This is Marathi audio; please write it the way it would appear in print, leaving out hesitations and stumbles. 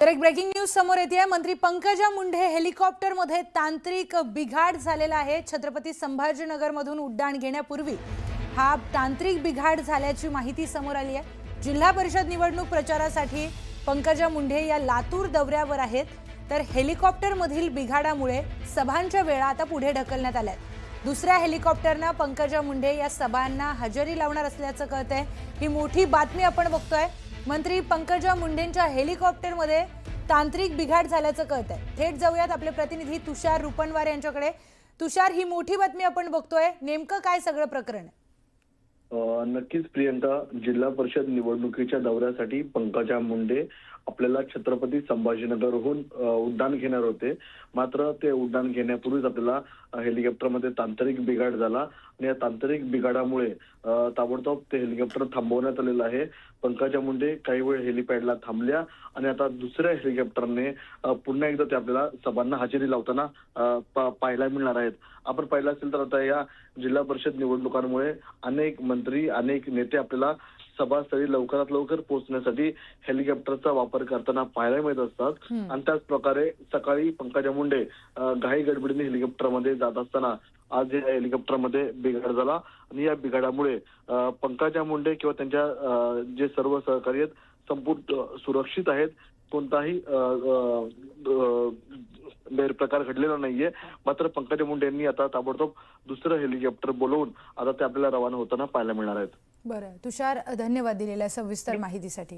तर एक ब्रेकिंग न्यूज समोर येते। मंत्री पंकजा मुंडे हेलिकॉप्टरमध्ये तांत्रिक बिघाड झालेला आहे। छत्रपती संभाजीनगर मधून उड्डाण घेण्यापूर्वी हा तांत्रिक बिघाड झाल्याची माहिती समोर आली आहे। जिल्हा परिषद निवडणूक प्रचारासाठी पंकजा मुंडे या लातूर दौऱ्यावर आहेत। तर हेलिकॉप्टरमधील बिघाडामुळे सभांच्या वेळा आता पुढे ढकलण्यात आल्या आहेत। दुसऱ्या हेलिकॉप्टरने पंकजा मुंडे या सभांना हजेरी लावणार असल्याचं कळतंय। ही मोठी बातमी आपण बघतोय। मंत्री पंकजा मुंडेंच्या हेलिकॉप्टरमध्ये तांत्रिक बिघाड झाल्याचं कळतंय। थेट जाऊयात आपले प्रतिनिधी तुषार रुपणवार यांच्याकडे। तुषार, ही मोठी बातमी आपण बघतोय, नेमकं काय सगळं प्रकरण आहे? नक्कीच प्रियंका, जिल्हा परिषद निवडणुकीच्या दौऱ्यासाठी पंकजा मुंडे आपल्याला छत्रपती संभाजीनगरहून उड्डाण घेणार होते। मात्र ते उड्डाण घेण्यापूर्वीच आपल्याला हेलिकॉप्टरमध्ये तांत्रिक बिघाड झाला आणि या तांत्रिक बिघाडामुळे ताबडतोब ते हेलिकॉप्टर थांबवण्यात आलेलं आहे। पंकजा मुंडे काही वेळ हेलिपॅडला थांबल्या आणि आता दुसऱ्या हेलिकॉप्टरने पुन्हा एकदा ते आपल्याला सभांना हजेरी लावताना पाहायला मिळणार आहेत। आपण पाहिलं असेल तर आता या जिल्हा परिषद निवडणुकांमुळे अनेक मंत्री, अनेक नेते आपल्याला सभास्थळी लवकरात लवकर पोहोचण्यासाठी हेलिकॉप्टरचा वापर करताना पाहायला मिळत असतात। आणि त्याच प्रकारे सकाळी पंकजा मुंडे घाई गडबडीने हेलिकॉप्टरमध्ये जात असताना आज या हेलिकॉप्टरमध्ये बिघाड झाला आणि या बिघाडामुळे पंकजा मुंडे किंवा त्यांच्या जे सर्व सहकारी आहेत संपूर्ण सुरक्षित आहेत। कोणताही गैरप्रकार घडलेला नाहीये। मात्र पंकजा मुंडे यांनी आता ताबडतोब दुसरं हेलिकॉप्टर बोलवून आता ते आपल्याला रवाना होताना पाहायला मिळणार आहेत। बरं तुषार, धन्यवाद दिलेल्या सविस्तर माहितीसाठी।